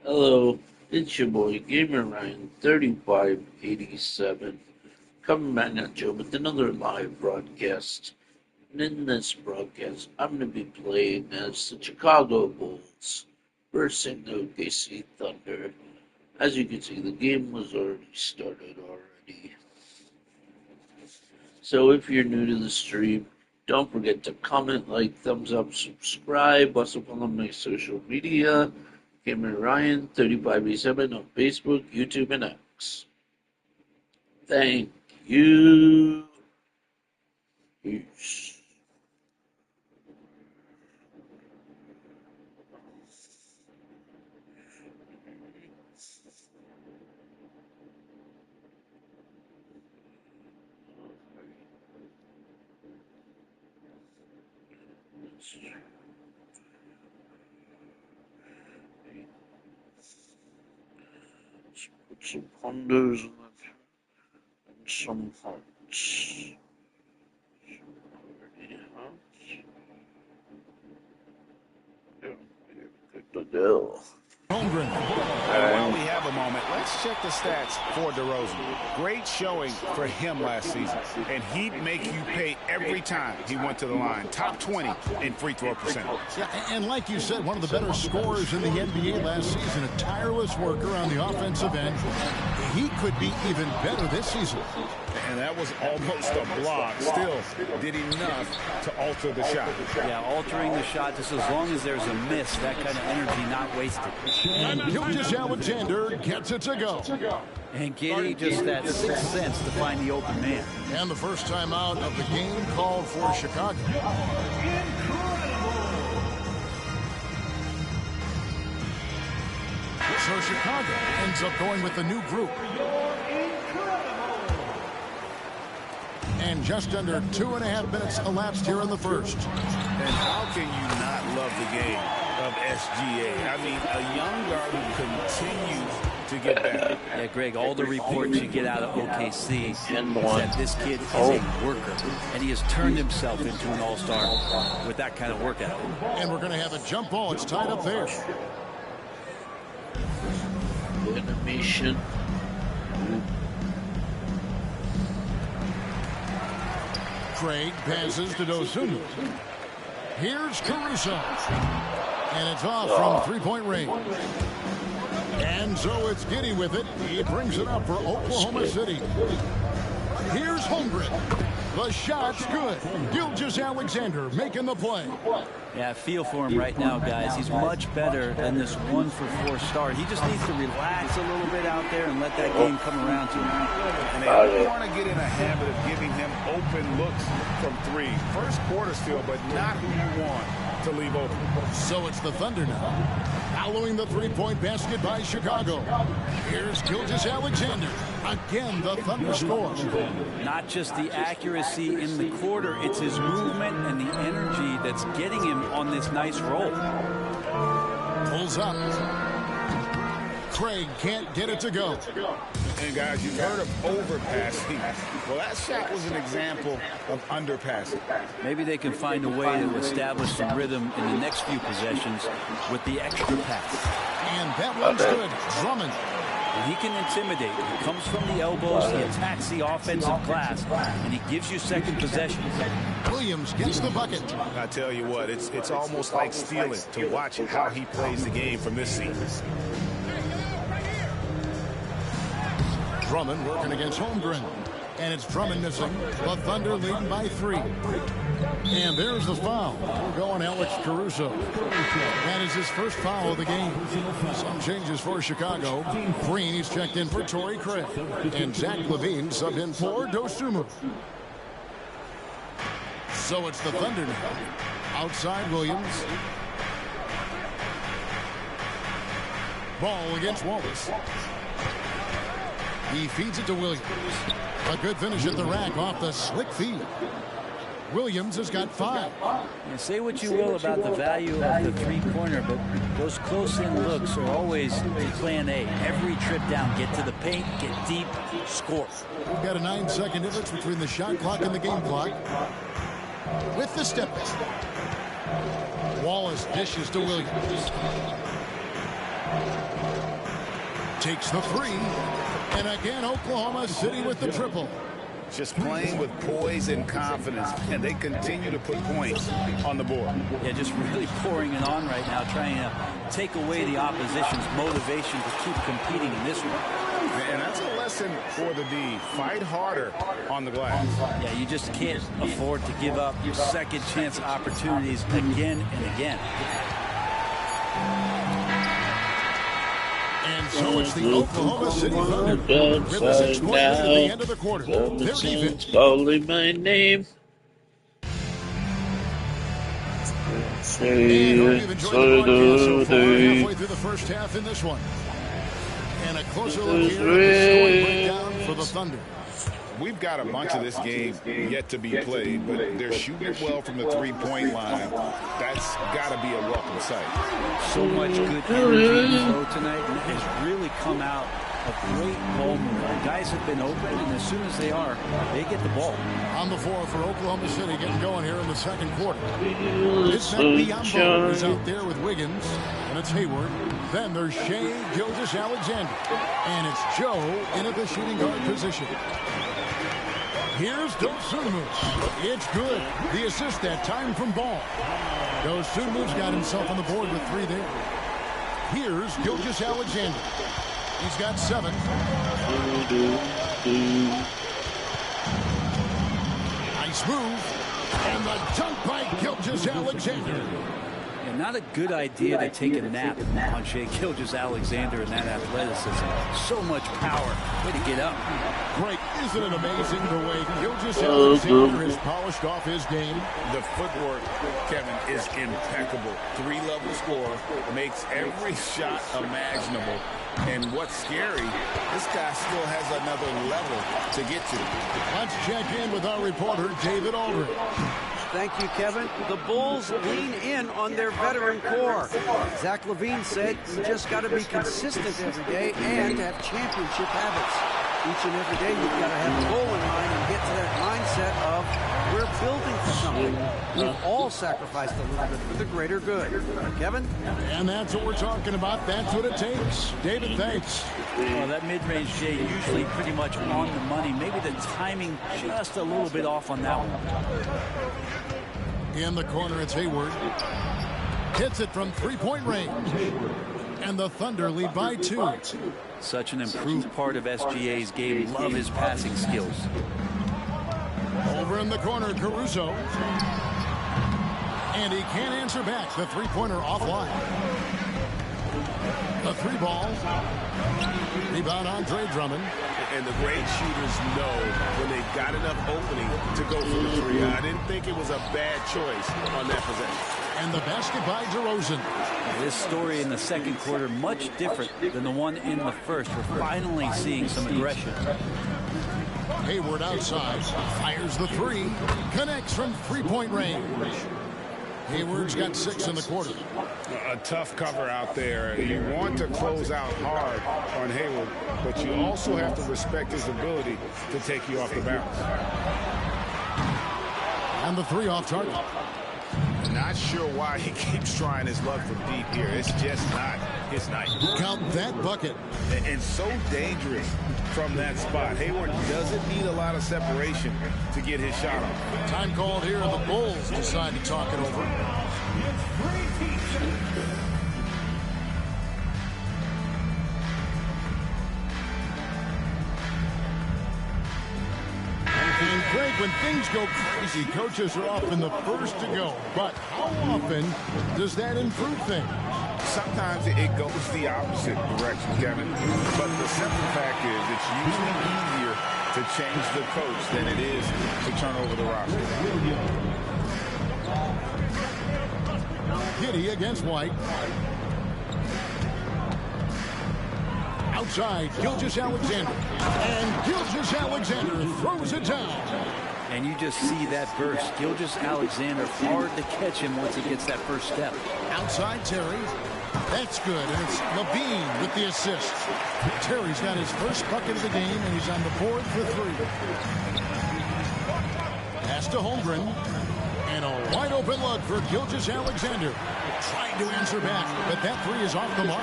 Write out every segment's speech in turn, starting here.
Hello, it's your boy Gamer Ryan 3587 coming back at you with another live broadcast. And in this broadcast, I'm going to be playing as the Chicago Bulls versus the OKC Thunder. As you can see, the game was already started already. So if you're new to the stream, don't forget to comment, like, thumbs up, subscribe, also follow my social media. Gamer Ryan 3587 on Facebook, YouTube, and X. Thank you. Peace. Let's put some ponders in it and some hearts. Good to go. Holmgren. While we have a moment, let's check the stats for DeRozan. Great showing for him last season, and he'd make you pay every time he went to the line. Top 20 in free throw percentage. Yeah, and like you said, one of the better scorers in the NBA last season, a tireless worker on the offensive end. He could be even better this season. And that was almost a block. Still did enough to alter the shot. Yeah, altering the shot just as long as there's a miss, that kind of energy not wasted. And Gilgeous-Alexander gets it to go. And Giddy just that sixth sense to find the open man. And the first time out of the game called for Chicago. So Chicago ends up going with the new group. And just under 2.5 minutes elapsed here in the first. And how can you not love the game of SGA? I mean, a young guard who continues to get better. Yeah, Greg, all the reports you get out of OKC is that this kid is a worker, and he has turned himself into an all-star with that kind of work ethic. And we're going to have a jump ball. It's tied up there. Animation. Craig passes to Dosunmu. Here's Caruso. And it's off from three-point range. And so it's Giddy with it. He brings it up for Oklahoma City. Here's Holmgren. The shot's good. Gilgeous-Alexander making the play. Yeah, I feel for him right now, guys. He's much better than this 1-for-4 start. He just needs to relax a little bit out there and let that game come around to him. And they want to get in a habit of giving him open looks from three. First quarter still, but not who you want to leave open. So it's the Thunder now. Following the three-point basket by Chicago. Here's Gilgeous-Alexander. Again, the Thunder score. Not just the accuracy in the quarter, it's his movement and the energy that's getting him on this nice roll. Pulls up. Craig can't get it to go. And guys, you've heard of overpassing. Well, that shot was an example of underpassing. Maybe they can find a way to establish some rhythm in the next few possessions with the extra pass. And that one's good. Drummond. And he can intimidate. He comes from the elbows, he attacks the offensive glass, and he gives you second possession. Williams gets the bucket. I tell you what, it's almost like stealing to watch how he plays the game from this seat. Drummond working against Holmgren. And it's Drummond missing. The Thunder leading by 3. And there's the foul. We're going Alex Caruso. That is his first foul of the game. Some changes for Chicago. Green, he's checked in for Torrey Craig. And Zach LaVine subbed in for Dosunmu. So it's the Thunder now. Outside Williams. Ball against Wallace. He feeds it to Williams. A good finish at the rack off the slick feed. Williams has got 5. Yeah, say what you will about the value of the three-pointer, but those close-in looks are always plan A. Every trip down, get to the paint, get deep, score. We've got a 9-second difference between the shot clock and the game clock. With the step back. Wallace dishes to Williams. Takes the three. And again, Oklahoma City with the triple. Just playing with poise and confidence, and they continue to put points on the board. Yeah, just really pouring it on right now, trying to take away the opposition's motivation to keep competing in this one. And that's a lesson for the D. Fight harder on the glass. Yeah, you just can't afford to give up your second chance opportunities again and again. And so it's the Oklahoma City Thunder with a 6-point lead at the end of the quarter. Their defense calling my name. And hope you've enjoyed the broadcast so far. Halfway through the first half in this one. And a closer look here at the scoring breakdown for the Thunder. We've got a bunch of this game yet to be played, but they're shooting it well from the three-point line. That's got to be a welcome sight. So much good energy in the flow tonight, and it has really come out of great ball movement. Guys have been open, and as soon as they are, they get the ball. On the floor for Oklahoma City, getting going here in the second quarter. It's Biombo who's out there with Wiggins, and it's Hayward. Then there's Shai Gilgeous-Alexander, and it's Joe in at the shooting guard position. Here's Dosunmu. It's good. The assist that time from Ball. Dosunmu's got himself on the board with 3 there. Here's Gilgeous-Alexander. He's got 7. Nice move. And the dunk by Gilgeous-Alexander. Yeah, not a good idea to take a nap on Shai Gilgeous-Alexander and that athleticism. So much power. Way to get up. Great. Isn't it amazing the way Gilgeous-Alexander has polished off his game? The footwork, Kevin, is impeccable. 3-level scorer, makes every shot imaginable. And what's scary, this guy still has another level to get to. Let's check in with our reporter, David Aldridge. Thank you, Kevin. The Bulls lean in on their veteran core. Zach LaVine said you just got to be consistent every day and to have championship habits. Each and every day you've got to have a goal in mind and get to that mindset of we're building for something. We've all sacrificed a little bit for the greater good. Kevin? And that's what we're talking about. That's what it takes. David, thanks. Well, that mid-range Jay usually pretty much on the money. Maybe the timing just a little bit off on that one. In the corner, it's Hayward. Hits it from 3-point range. And the Thunder lead by 2. Such an improved part of SGA's game. Love his passing skills. Over in the corner, Caruso. And he can't answer back. The 3-pointer offline. The 3 ball. Rebound, Andre Drummond. And the great shooters know when they got enough opening to go for the 3. I didn't think it was a bad choice on that possession. And the basket by DeRozan. This story in the second quarter much different than the one in the first. We're finally seeing some aggression. Hayward outside. Fires the 3. Connects from 3-point range. Hayward's got 6 in the quarter. A tough cover out there. You want to close out hard on Hayward, but you also have to respect his ability to take you off the bounce. And the 3 off target. Not sure why he keeps trying his luck from deep here. It's just not his night. Count that bucket. And so dangerous from that spot. Hayward doesn't need a lot of separation to get his shot off. Time called here, and the Bulls decide to talk it over. And Craig, when things go crazy, coaches are often the first to go. But how often does that improve things? Sometimes it goes the opposite direction, Kevin. But the simple fact is it's usually easier to change the coach than it is to turn over the roster. Giddey against White. Outside, Gilgeous-Alexander. And Gilgeous-Alexander throws it down. And you just see that burst. Gilgeous-Alexander hard to catch him once he gets that first step. Outside Terry. That's good. And it's LaVine with the assist. Terry's got his first bucket of the game, and he's on the board for 3. Pass to Holmgren. And And a wide open look for Gilgeous-Alexander. Trying to answer back, but that three is off the mark.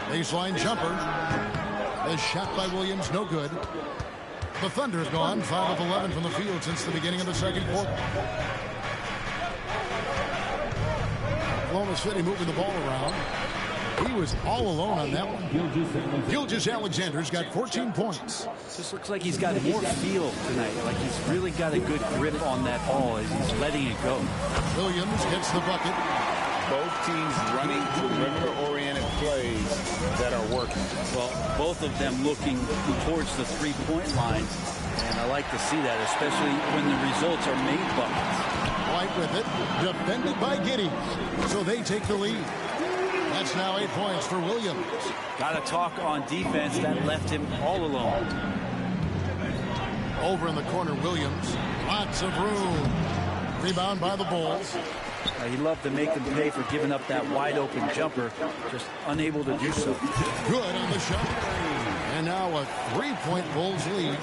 Baseline jumper. The shot by Williams, no good. The Thunder have gone 5 of 11 from the field since the beginning of the second quarter. Oklahoma City moving the ball around. He was all alone on that one. Gilgeous-Alexander's got 14 points. Just looks like he's got more feel tonight. Like he's really got a good grip on that ball as he's letting it go. Williams gets the bucket. Both teams running perimeter-oriented plays that are working. Well, both of them looking towards the three-point line. And I like to see that, especially when the results are made buckets. White with it. Defended by Giddey. So they take the lead. That's now 8 points for Williams. Got to talk on defense that left him all alone. Over in the corner, Williams. Lots of room. Rebound by the Bulls. He loved to make them pay for giving up that wide open jumper. Just unable to do so. Good on the shot. And now a 3-point Bulls lead.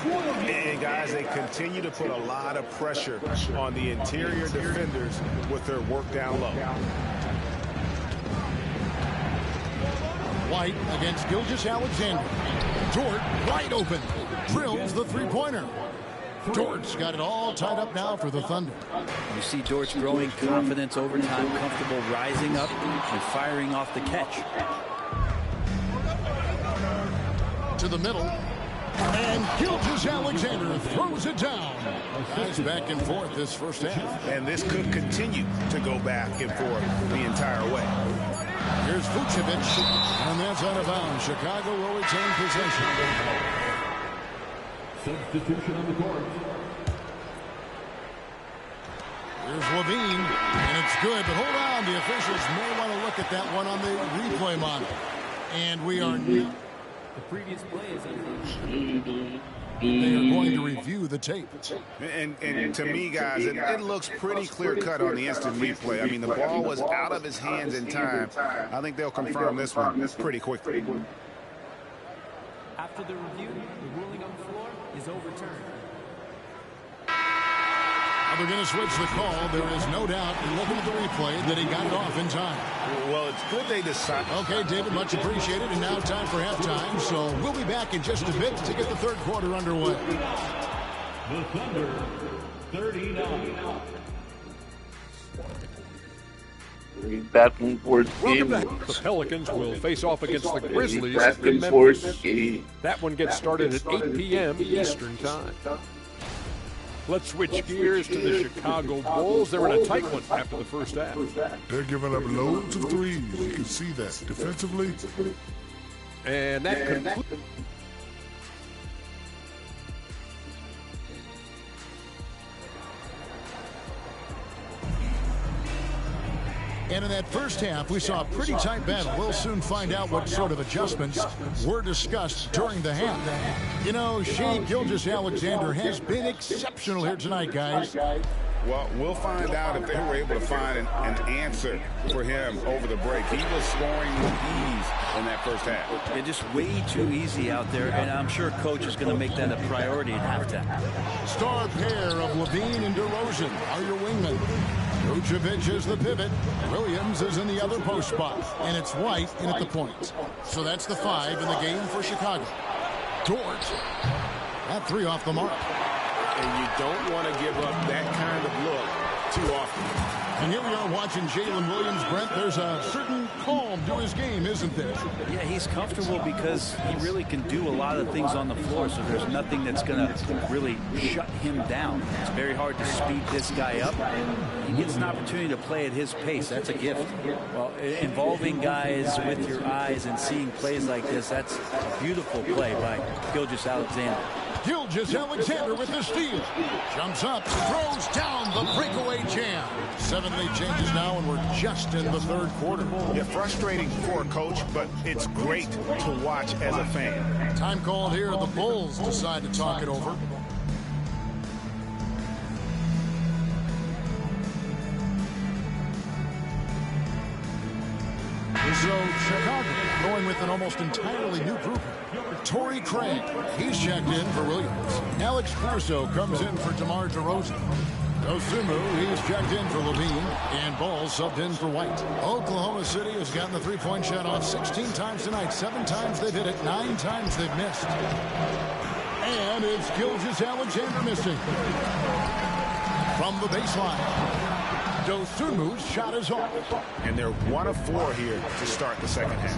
And guys, they continue to put a lot of pressure on the interior defenders with their work down low. White against Gilgeous-Alexander. Dort wide open. Drills the three-pointer. Dort's got it all tied up now for the Thunder. You see Dort's growing confidence over time, comfortable rising up and firing off the catch. To the middle. And Gilgeous-Alexander throws it down. Guys back and forth this first half. And this could continue to go back and forth the entire way. Here's Vucevic, and that's out of bounds. Chicago will retain possession. Substitution on the court. Here's Levine, and it's good, but hold on. The officials may want to look at that one on the replay monitor. And we are now. The previous play is over. They are going to review the tape. And to me, guys, it looks pretty clear-cut on the instant replay. I mean, the ball was out of his hands in time. I think they'll confirm this one pretty quickly. After the review, the ruling on the floor is overturned. They're going to switch the call. There is no doubt, looking at the replay, that he got it off in time. Well, it's good they decide. Okay, David, much appreciated. And now time for halftime. So we'll be back in just a bit to get the third quarter underway. The Thunder, 39. Back and forth game. The Pelicans will face off against the Grizzlies Back in and Memphis. forth game. That one gets started at 8 p.m. Eastern Time. Let's switch gears to the Chicago Bulls. They're in a tight one after the first half. They're giving up loads of threes. You can see that defensively. And that concludes. And in that first half, we saw a pretty tight battle. We'll soon find out what sort of adjustments were discussed during the half. You know, Shai Gilgeous-Alexander has been exceptional here tonight, guys. Well, we'll find out if they were able to find an answer for him over the break. He was scoring with ease in that first half. It's just way too easy out there, and I'm sure coach is going to make that a priority at halftime. Star pair of Levine and DeRozan are your wingmen. Vucevic is the pivot. Williams is in the other post spot. And it's White in at the point. So that's the 5 in the game for Chicago. Dort. That 3 off the mark. And you don't want to give up that kind of look too often. And here we are watching Jalen Williams, Brent. There's a certain calm to his game, isn't there? Yeah, he's comfortable because he really can do a lot of things on the floor, so there's nothing that's going to really shut him down. It's very hard to speed this guy up. He gets an opportunity to play at his pace. That's a gift. Well, involving guys with your eyes and seeing plays like this, that's a beautiful play by Gilgeous-Alexander. Gilgeous-Alexander with the steal. Jumps up, throws down the breakaway jam. 7 late changes now, and we're just in the third quarter. Yeah, frustrating for a coach, but it's great to watch as a fan. Time called here. The Bulls decide to talk it over. So Chicago going with an almost entirely new group. Torrey Craig, he's checked in for Williams. Alex Caruso comes in for DeMar DeRozan. Dosunmu, he's checked in for Levine, and Ball subbed in for White. Oklahoma City has gotten the three-point shot off 16 times tonight. 7 times they've hit it, 9 times they've missed. And it's Gilgeous-Alexander missing. From the baseline, Dosunmu's shot is off. And they're 1 of 4 here to start the second half.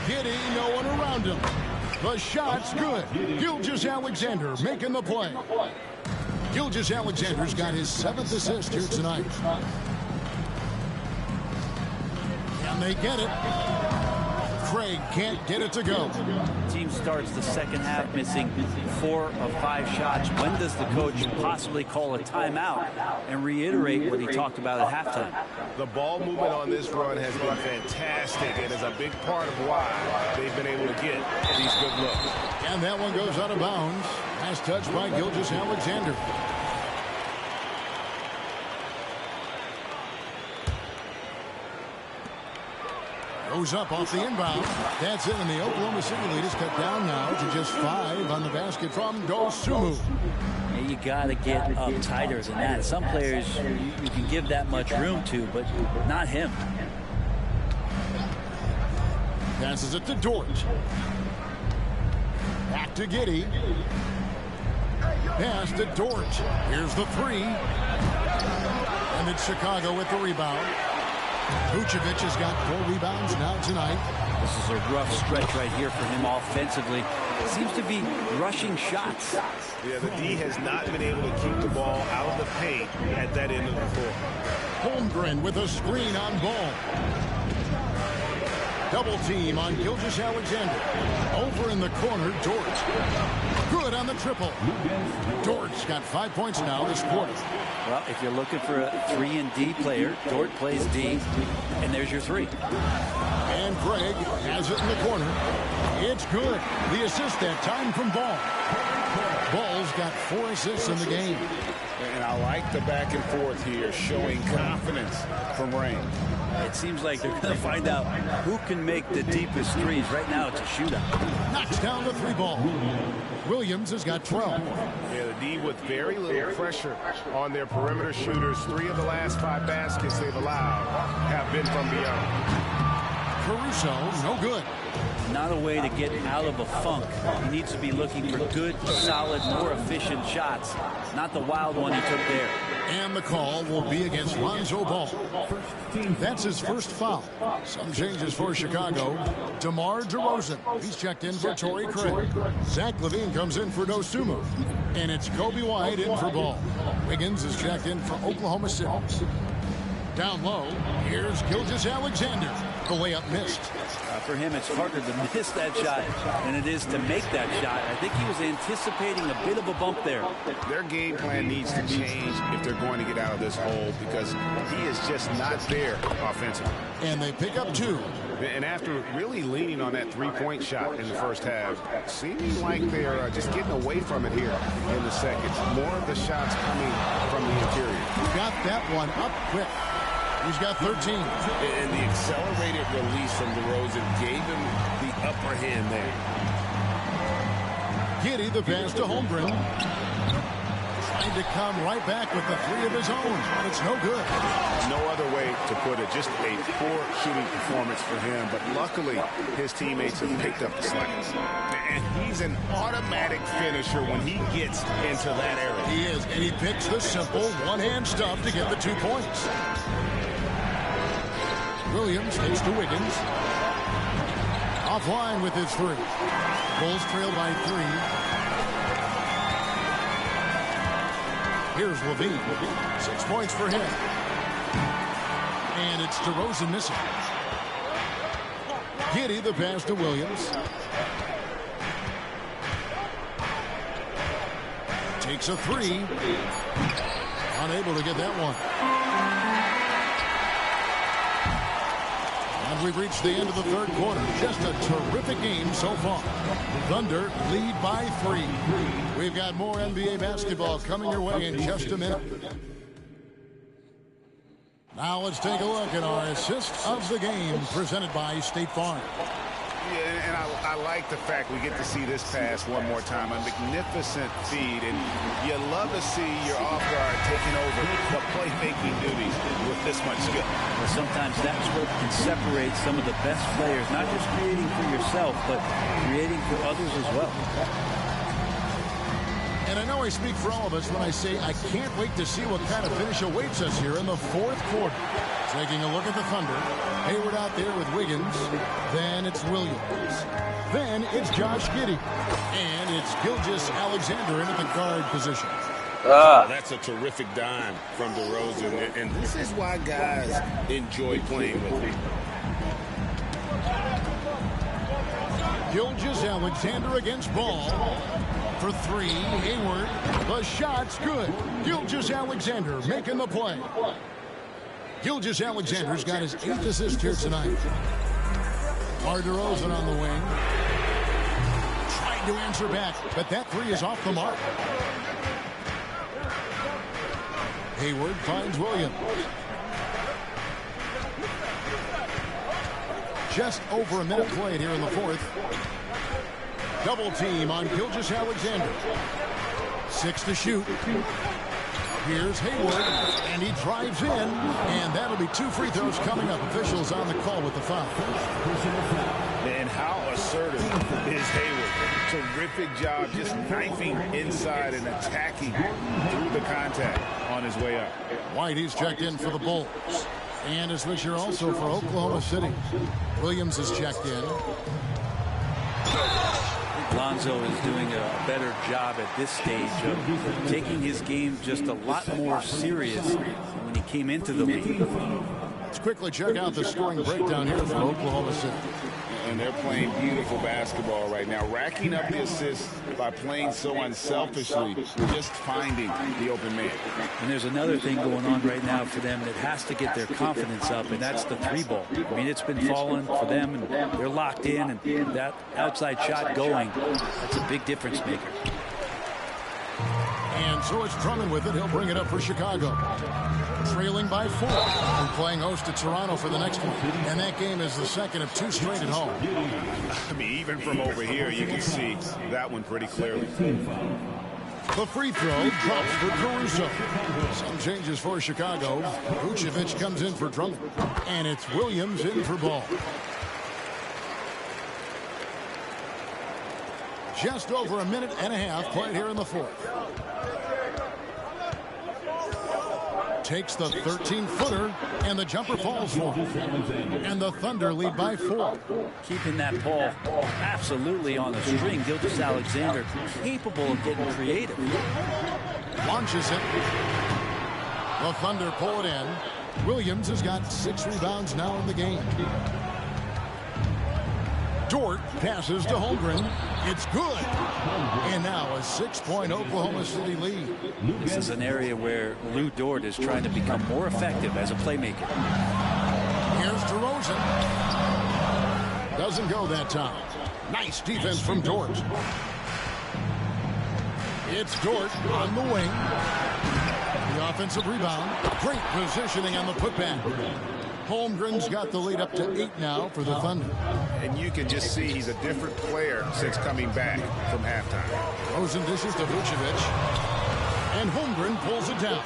Giddey, no one around him. The shot's good. Gilgeous-Alexander making the play. Gilgeous-Alexander's got his 7th assist here tonight. And they get it. Craig can't get it to go. Team starts the second half missing 4 of 5 shots. When does the coach possibly call a timeout and reiterate what he talked about at halftime? The ball movement on this run has been fantastic and is a big part of why they've been able to get these good looks. And that one goes out of bounds. Last touch by Gilgeous-Alexander. Goes up off the inbound. That's it, and the Oklahoma City lead is cut down now to just 5 on the basket from Dosunmu. Yeah, you got to get up tighter than that. Some players you can give that much room to, but not him. Passes it to Dort. Back to Giddey. Pass to Dort. Here's the 3. And it's Chicago with the rebound. Vucevic has got 4 rebounds now tonight. This is a rough stretch right here for him offensively. Seems to be rushing shots. Yeah, the D has not been able to keep the ball out of the paint at that end of the court. Holmgren with a screen on Ball. Double team on Gilgeous-Alexander. Over in the corner, Dort. Good on the triple. Dort's got 5 points now this quarter. Well, if you're looking for a 3 and D player, Dort plays D, and there's your 3. And Craig has it in the corner. It's good. The assist that time from Ball. Ball's got 4 assists in the game. And I like the back and forth here, showing confidence from Rain. It seems like they're going to find out who can make the deepest threes. Right now, it's a shootout. Knocks down the 3 ball. Williams has got 12. Yeah, the D with very little pressure on their perimeter shooters. 3 of the last 5 baskets they've allowed have been from beyond. Caruso, no good. Not a way to get out of a funk. He needs to be looking for good, solid, more efficient shots. Not the wild one he took there. And the call will be against Lonzo Ball. That's his first foul. Some changes for Chicago. DeMar DeRozan. He's checked in for Torrey Craig. Zach LaVine comes in for Dosunmu. And it's Kobe White in for Ball. Wiggins is checked in for Oklahoma City. Down low, here's Gilgeous-Alexander. The layup missed. For him, it's harder to miss that shot than it is to make that shot. I think he was anticipating a bit of a bump there. Their game plan needs to change if they're going to get out of this hole because he is just not there offensively. And they pick up 2. And after really leaning on that 3-point shot in the first half, seeming like they're just getting away from it here in the second. More of the shots coming from the interior. Got that one up quick. He's got 13. And the accelerated release from DeRozan gave him the upper hand there. Giddey the pass to Holmgren. Trying to come right back with the 3 of his own. But it's no good. No other way to put it. Just a poor shooting performance for him. But luckily, his teammates have picked up the slack. And he's an automatic finisher when he gets into that area. He is. And he picks the simple one-hand stuff to get the 2 points. Williams hits to Wiggins. Offline with his 3. Bulls trail by 3. Here's LaVine. 6 points for him. And it's DeRozan missing. Giddey the pass to Williams. Takes a 3. Unable to get that one. And we've reached the end of the 3rd quarter. Just a terrific game so far. Thunder lead by 3. We've got more NBA basketball coming your way in just a minute. Now let's take a look at our assist of the game presented by State Farm. Yeah, and I like the fact we get to see this pass one more time. A magnificent feed, and you love to see your off guard taking over the playmaking duties with this much skill. Well, sometimes that's what can separate some of the best players, not just creating for yourself, but creating for others as well. And I know I speak for all of us when I say I can't wait to see what kind of finish awaits us here in the fourth quarter. Taking a look at the Thunder. Hayward out there with Wiggins. Then it's Williams. Then it's Josh Giddey. And it's Gilgeous-Alexander in at the guard position. That's a terrific dime from DeRozan, and this is why guys enjoy playing with him. Gilgeous-Alexander against Ball. For three, Hayward. The shot's good. Gilgeous-Alexander making the play. Gilgeous-Alexander's got his 8th assist here tonight. DeRozan on the wing. Trying to answer back, but that three is off the mark. Hayward finds Williams. Just over a minute played here in the fourth. Double team on Gilgeous-Alexander. 6 to shoot. Here's Hayward, and he drives in, and that'll be 2 free throws coming up. Officials on the call with the foul. And how assertive is Hayward. Terrific job just knifing inside and attacking through the contact on his way up. White, he's checked in for the Bulls. And a switcher also for Oklahoma City. Williams is checked in. Lonzo is doing a better job at this stage of taking his game just a lot more serious than when he came into the league. Let's quickly check out the scoring breakdown here from Oklahoma City. And they're playing beautiful basketball right now, racking up the assists by playing so unselfishly, just finding the open man. And there's another thing going on right now for them that has to get their confidence up, and that's the 3-ball. I mean, it's been falling for them, and they're locked in, and that outside shot going, that's a big difference maker. And so it's Drummond with it. He'll bring it up for Chicago. Trailing by 4. We're playing host to Toronto for the next one. And that game is the second of 2 straight at home. I mean, even from over here, you can see that one pretty clearly. The free throw drops for Caruso. Some changes for Chicago. Vucevic comes in for Drummond. And it's Williams in for Ball. Just over a minute and a half played here in the fourth. Takes the 13-footer, and the jumper falls for him. And the Thunder lead by 4. Keeping that ball absolutely on the string. Gilgeous-Alexander capable of getting creative. Launches it. The Thunder pull it in. Williams has got 6 rebounds now in the game. Dort passes to Holmgren. It's good. And now a 6-point Oklahoma City lead. This is an area where Lou Dort is trying to become more effective as a playmaker. Here's DeRozan. Doesn't go that time. Nice defense from Dort. It's Dort on the wing. The offensive rebound. Great positioning on the putback. Holmgren's got the lead up to 8 now for the Thunder. And you can just see he's a different player since coming back from halftime. Rosen dishes to Vucevic. And Holmgren pulls it down.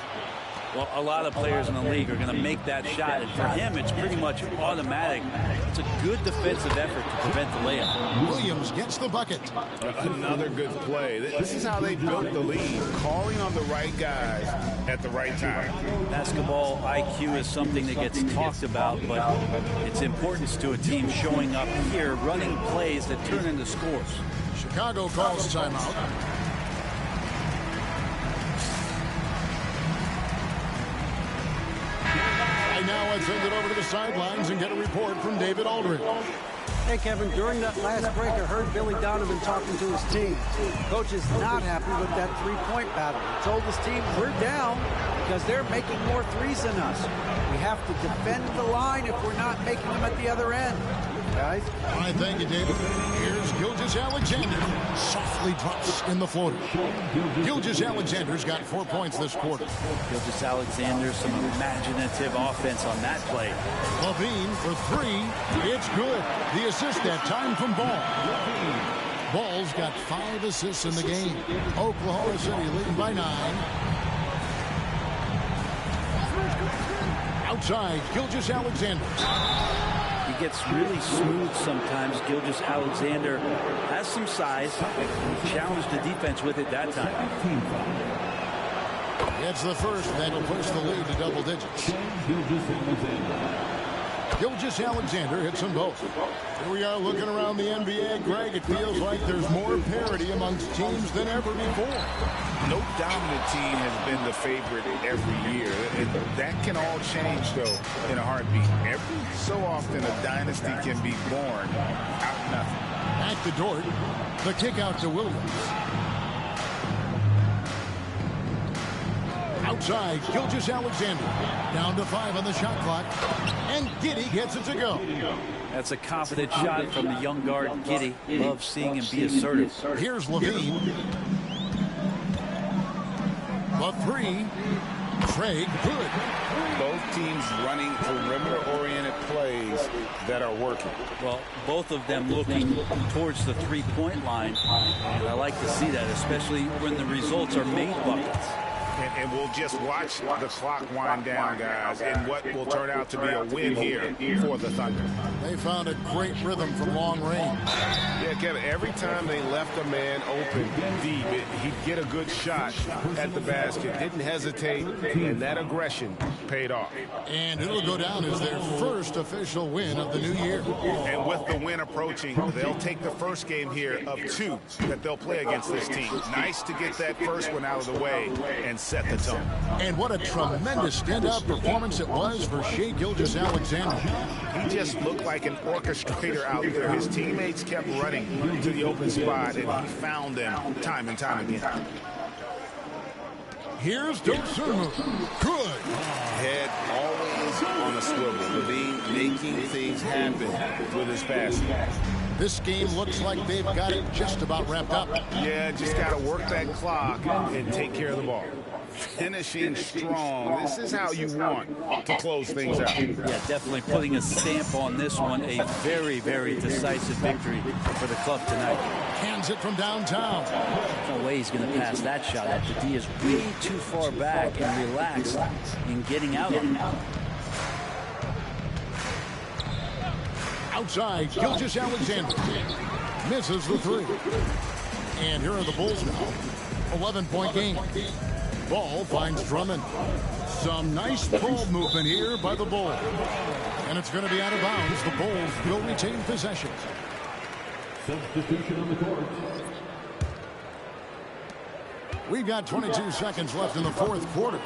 Well, a lot of players in the league are going to make that shot, and for him, it's pretty much automatic. It's a good defensive effort to prevent the layup. Williams gets the bucket. Another good play. This is how they built the lead, calling on the right guys at the right time. Basketball IQ is something that gets talked about, but its importance to a team showing up here, running plays that turn into scores. Chicago calls timeout. Now let's send it over to the sidelines and get a report from David Aldridge. Hey, Kevin, during that last break, I heard Billy Donovan talking to his team. Coach is not happy with that three-point battle. He told his team, we're down, because they're making more threes than us. We have to defend the line if we're not making them at the other end. Guys? All right, thank you, David. Here's Gilgeous-Alexander. Softly drops in the floater. Gilgeous-Alexander's got 4 points this quarter. Gilgeous-Alexander, some imaginative offense on that play. Levine for three. It's good. The assist that time from Ball. Ball's got 5 assists in the game. Oklahoma City leading by 9. Outside, Gilgeous-Alexander. He gets really smooth sometimes. Gilgeous-Alexander has some size. He challenged the defense with it that time. It's the first that'll push the lead to double digits. Gilgeous-Alexander hits them both. Here we are looking around the NBA, Greg. It feels like there's more parity amongst teams than ever before. No dominant team has been the favorite every year. And that can all change, though, in a heartbeat. Every so often, a dynasty can be born out of nothing. Back to Dort. The kick out to Williams. Outside, Gilgeous-Alexander. Down to 5 on the shot clock. And Giddey gets it to go. That's a confident shot from the young guard, Giddey. Love seeing him be assertive. Here's Levine. The three. Craig Hood. Both teams running perimeter-oriented plays that are working. Well, both of them looking towards the three-point line. And I like to see that, especially when the results are made buckets. And we'll just watch the clock wind down, guys, in what will turn out to be a win here for the Thunder. They found a great rhythm from long range. Yeah, Kevin, every time they left a man open deep, he'd get a good shot at the basket. Didn't hesitate, and that aggression paid off. And it'll go down as their first official win of the new year. And with the win approaching, they'll take the first game here of 2 that they'll play against this team. Nice to get that first one out of the way and set the tone. And what a tremendous standout performance it was for Shai Gilgeous-Alexander. He just looked like an orchestrator out there. His teammates kept running to the open spot, and he found them time and time again. Here's Dosunmu. Good. Head always on a swivel. Levine making things happen with his passing. This game looks like they've got it just about wrapped up. Yeah, just got to work that clock and take care of the ball. Finishing strong. This is how you want to close things out. Yeah, definitely putting a stamp on this one. A very, very decisive victory for the club tonight. Hands it from downtown. No way he's going to pass that shot up. The D is way too far back and relaxed in getting out on it. Outside, Gilgeous-Alexander misses the three. And here are the Bulls now. 11-point game. Ball finds Drummond. Some nice ball movement here by the Bulls. And it's going to be out of bounds. The Bulls will retain possession. Substitution on the court. We've got 22 seconds left in the fourth quarter.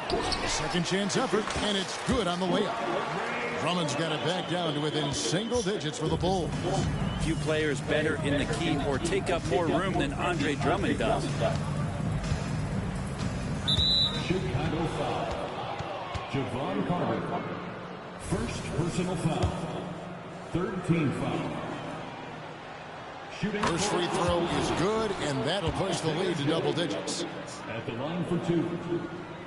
Second chance effort, and it's good on the layup. Drummond's got it back down to within single digits for the Bulls. Few players better in the key or take up more room than Andre Drummond does. Chicago foul. Javon Carter. First personal foul. Third team foul. Shooting First free throw is good, and that'll push the lead to double digits. at the line for 2.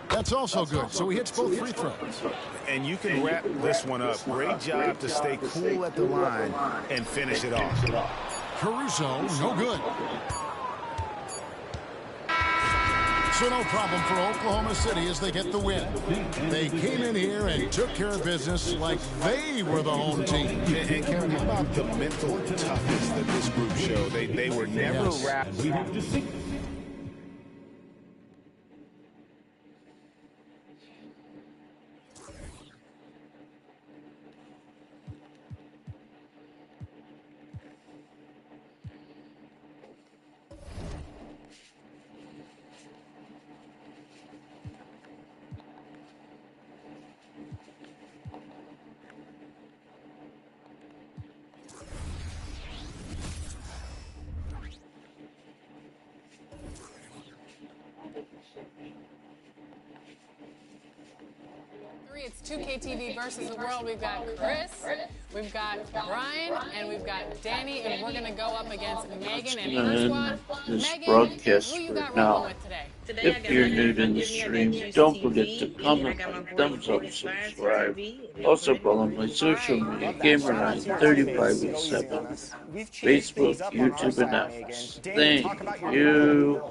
That's also good, so he hits both free throws. And you can wrap this one up. Great job to stay cool at the line and finish it off. Caruso, no good. So no problem for Oklahoma City as they get the win. They came in here and took care of business like they were the home team. And Kevin, how about the mental toughness that this group showed? They were never wrapped. We have to see. It's 2KTV versus the world. We've got Chris, we've got Brian, and we've got Danny, and we're going to go up against Megan and her squad. This Megan, broadcast who you for got now. rolling with today? If you're new to the stream, don't forget to comment, like, thumbs up, subscribe. Also follow my social media, Gamer93587, Facebook, YouTube, and X. Thank you.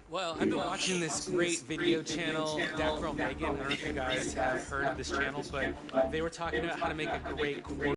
Well, I've been watching this great video channel, That Girl Megan. I don't know if you guys have heard of this channel, but they were talking about how to make a great